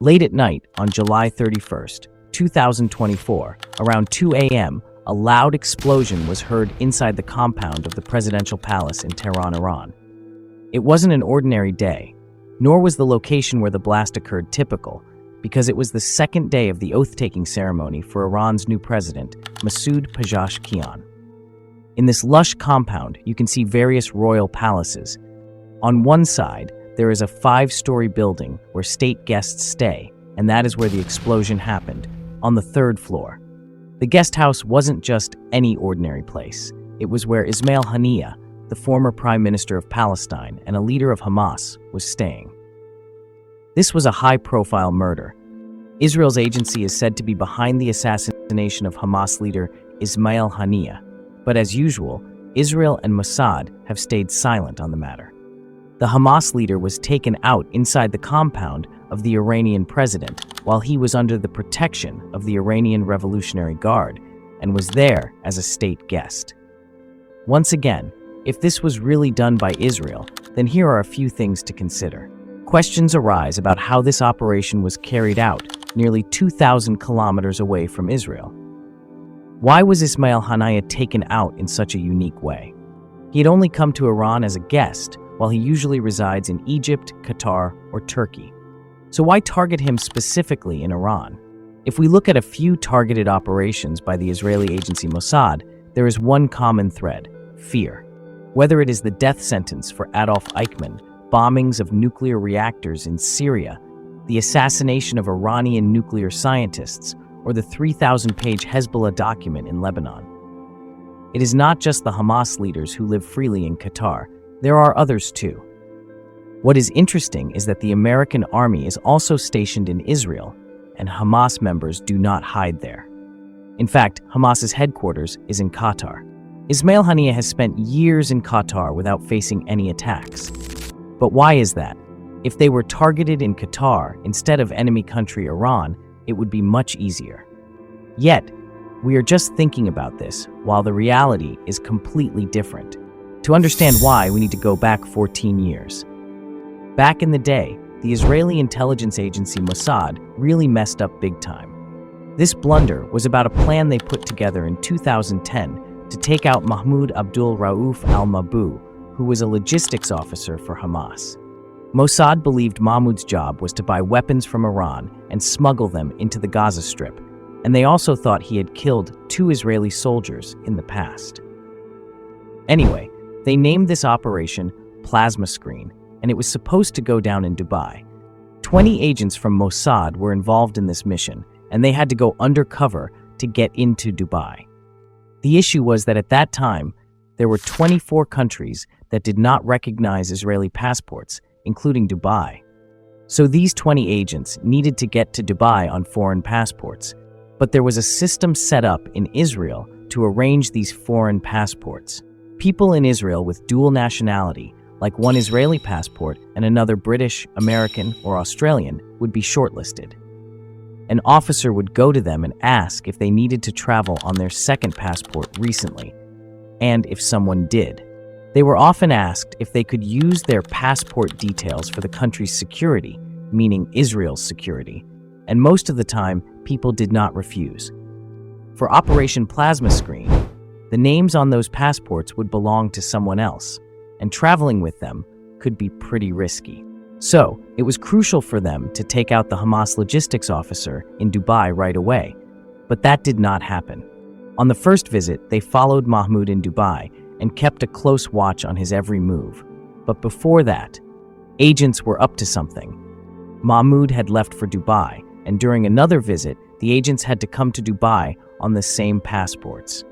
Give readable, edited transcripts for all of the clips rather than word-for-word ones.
Late at night on July 31st, 2024, around 2 a.m., a loud explosion was heard inside the compound of the presidential palace in Tehran, Iran. It wasn't an ordinary day, nor was the location where the blast occurred typical, because it was the second day of the oath-taking ceremony for Iran's new president, Mossad Pezeshkian. In this lush compound, you can see various royal palaces. On one side, there is a 5-story building where state guests stay, and that is where the explosion happened, on the 3rd floor. The guest house wasn't just any ordinary place. It was where Ismail Haniyeh, the former prime minister of Palestine and a leader of Hamas, was staying. This was a high-profile murder. Israel's agency is said to be behind the assassination of Hamas leader Ismail Haniyeh, but as usual, Israel and Mossad have stayed silent on the matter. The Hamas leader was taken out inside the compound of the Iranian president while he was under the protection of the Iranian Revolutionary Guard and was there as a state guest. Once again, if this was really done by Israel, then here are a few things to consider. Questions arise about how this operation was carried out nearly 2,000 kilometers away from Israel. Why was Ismail Haniyeh taken out in such a unique way? He had only come to Iran as a guest, while he usually resides in Egypt, Qatar, or Turkey. So why target him specifically in Iran? If we look at a few targeted operations by the Israeli agency Mossad, there is one common thread: fear. Whether it is the death sentence for Adolf Eichmann, bombings of nuclear reactors in Syria, the assassination of Iranian nuclear scientists, or the 3,000-page Hezbollah document in Lebanon. It is not just the Hamas leaders who live freely in Qatar. There are others too. What is interesting is that the American army is also stationed in Israel, and Hamas members do not hide there. In fact, Hamas's headquarters is in Qatar. Ismail Haniyeh has spent years in Qatar without facing any attacks. But why is that? If they were targeted in Qatar instead of enemy country Iran, it would be much easier. Yet, we are just thinking about this, while the reality is completely different. To understand why, we need to go back 14 years. Back in the day, the Israeli intelligence agency Mossad really messed up big time. This blunder was about a plan they put together in 2010 to take out Mahmoud Abdul Rauf al-Mabou, who was a logistics officer for Hamas. Mossad believed Mahmoud's job was to buy weapons from Iran and smuggle them into the Gaza Strip, and they also thought he had killed 2 Israeli soldiers in the past. Anyway, they named this operation Plasma Screen, and it was supposed to go down in Dubai. 20 agents from Mossad were involved in this mission, and they had to go undercover to get into Dubai. The issue was that at that time, there were 24 countries that did not recognize Israeli passports, including Dubai. So these 20 agents needed to get to Dubai on foreign passports, but there was a system set up in Israel to arrange these foreign passports. People in Israel with dual nationality, like one Israeli passport and another British, American, or Australian, would be shortlisted. An officer would go to them and ask if they needed to travel on their second passport recently, and if someone did. They were often asked if they could use their passport details for the country's security, meaning Israel's security, and most of the time, people did not refuse. For Operation Plasma Screen, the names on those passports would belong to someone else, and traveling with them could be pretty risky. So, it was crucial for them to take out the Hamas logistics officer in Dubai right away, but that did not happen. On the first visit, they followed Mahmoud in Dubai and kept a close watch on his every move. But before that, agents were up to something. Mahmoud had left for Dubai, and during another visit, the agents had to come to Dubai on the same passports.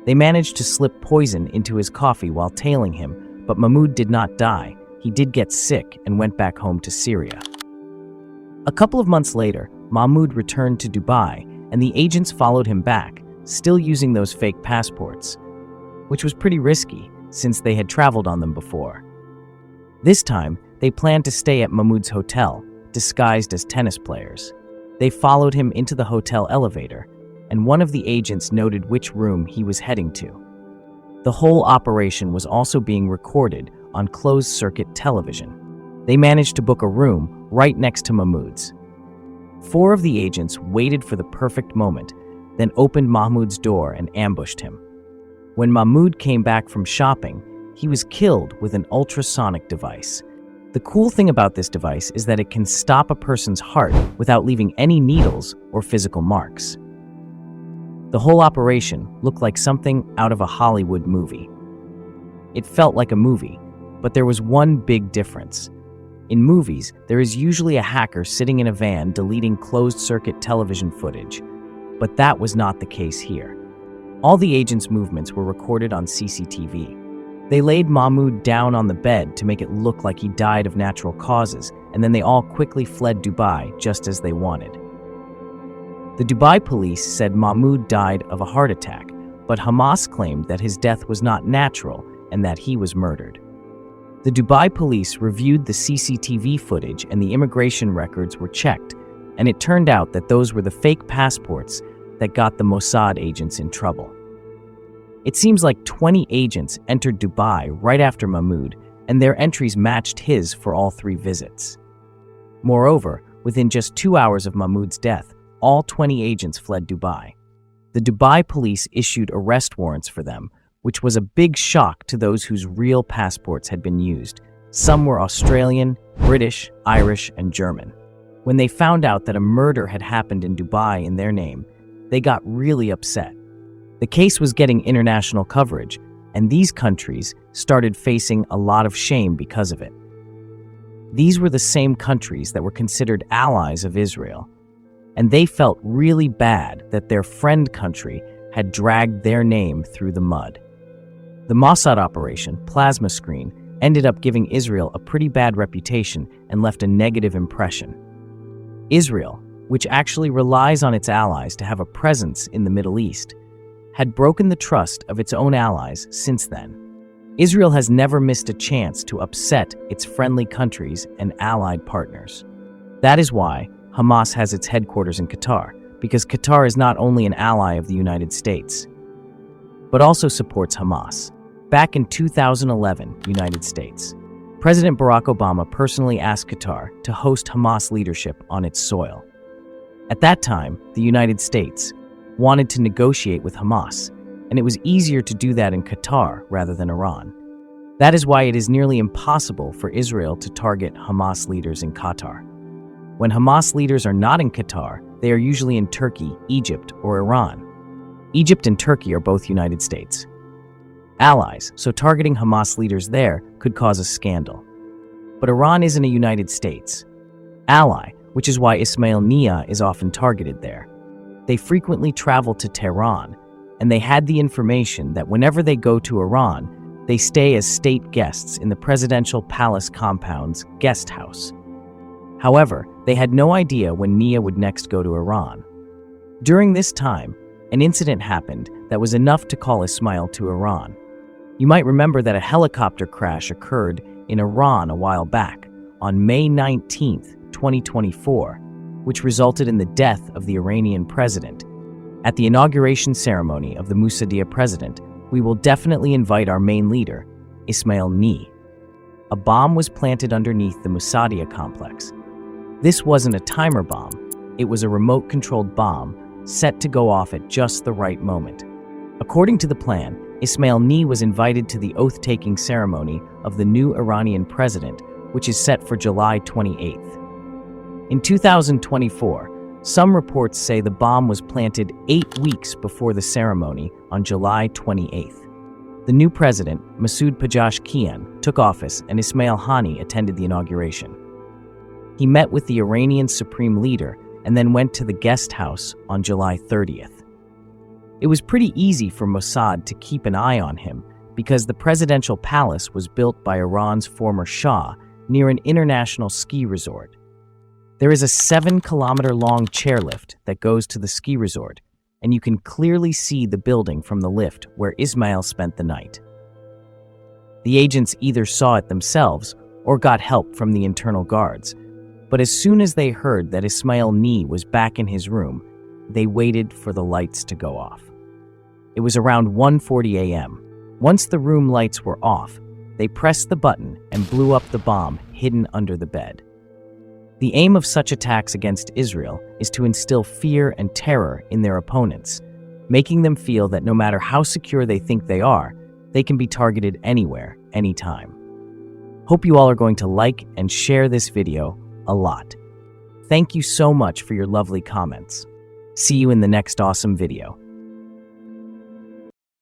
They managed to slip poison into his coffee while tailing him, but Mahmoud did not die. He did get sick and went back home to Syria. A couple of months later, Mahmoud returned to Dubai, and the agents followed him back, still using those fake passports, which was pretty risky since they had traveled on them before. This time, they planned to stay at Mahmoud's hotel, disguised as tennis players. They followed him into the hotel elevator, and one of the agents noted which room he was heading to. The whole operation was also being recorded on closed-circuit television. They managed to book a room right next to Mahmoud's. 4 of the agents waited for the perfect moment, then opened Mahmoud's door and ambushed him. When Mahmoud came back from shopping, he was killed with an ultrasonic device. The cool thing about this device is that it can stop a person's heart without leaving any needles or physical marks. The whole operation looked like something out of a Hollywood movie. It felt like a movie, but there was one big difference. In movies, there is usually a hacker sitting in a van deleting closed-circuit television footage, but that was not the case here. All the agents' movements were recorded on CCTV. They laid Mahmoud down on the bed to make it look like he died of natural causes, and then they all quickly fled Dubai just as they wanted. The Dubai police said Mahmoud died of a heart attack, but Hamas claimed that his death was not natural and that he was murdered. The Dubai police reviewed the CCTV footage and the immigration records were checked, and it turned out that those were the fake passports that got the Mossad agents in trouble. It seems like 20 agents entered Dubai right after Mahmoud, and their entries matched his for all 3 visits. Moreover, within just 2 hours of Mahmoud's death, all 20 agents fled Dubai. The Dubai police issued arrest warrants for them, which was a big shock to those whose real passports had been used. Some were Australian, British, Irish, and German. When they found out that a murder had happened in Dubai in their name, they got really upset. The case was getting international coverage, and these countries started facing a lot of shame because of it. These were the same countries that were considered allies of Israel, and they felt really bad that their friend country had dragged their name through the mud. The Mossad operation, Plasma Screen, ended up giving Israel a pretty bad reputation and left a negative impression. Israel, which actually relies on its allies to have a presence in the Middle East, had broken the trust of its own allies since then. Israel has never missed a chance to upset its friendly countries and allied partners. That is why Hamas has its headquarters in Qatar, because Qatar is not only an ally of the United States, but also supports Hamas. Back in 2011, United States, President Barack Obama personally asked Qatar to host Hamas leadership on its soil. At that time, the United States wanted to negotiate with Hamas, and it was easier to do that in Qatar rather than Iran. That is why it is nearly impossible for Israel to target Hamas leaders in Qatar. When Hamas leaders are not in Qatar, they are usually in Turkey, Egypt, or Iran. Egypt and Turkey are both United States allies, so targeting Hamas leaders there could cause a scandal. But Iran isn't a United States ally, which is why Ismail Haniyeh is often targeted there. They frequently travel to Tehran, and they had the information that whenever they go to Iran, they stay as state guests in the presidential palace compound's guest house. However, they had no idea when Haniyeh would next go to Iran. During this time, an incident happened that was enough to call Ismail to Iran. You might remember that a helicopter crash occurred in Iran a while back, on May 19, 2024, which resulted in the death of the Iranian president. At the inauguration ceremony of the Mossad president, we will definitely invite our main leader, Ismail Haniyeh. A bomb was planted underneath the Mossad complex. This wasn't a timer bomb, it was a remote-controlled bomb set to go off at just the right moment. According to the plan, Ismail Haniyeh was invited to the oath-taking ceremony of the new Iranian president, which is set for July 28th. In 2024, some reports say the bomb was planted 8 weeks before the ceremony on July 28th. The new president, Masoud Pezeshkian, took office and Ismail Haniyeh attended the inauguration. He met with the Iranian supreme leader and then went to the guest house on July 30th. It was pretty easy for Mossad to keep an eye on him because the presidential palace was built by Iran's former Shah near an international ski resort. There is a 7-kilometer-long chairlift that goes to the ski resort, and you can clearly see the building from the lift where Ismail spent the night. The agents either saw it themselves or got help from the internal guards, but as soon as they heard that Ismail Haniyeh was back in his room, they waited for the lights to go off. It was around 1:40 a.m. Once the room lights were off, they pressed the button and blew up the bomb hidden under the bed. The aim of such attacks against Israel is to instill fear and terror in their opponents, making them feel that no matter how secure they think they are, they can be targeted anywhere, anytime. Hope you all are going to like and share this video a lot. Thank you so much for your lovely comments. See you in the next awesome video.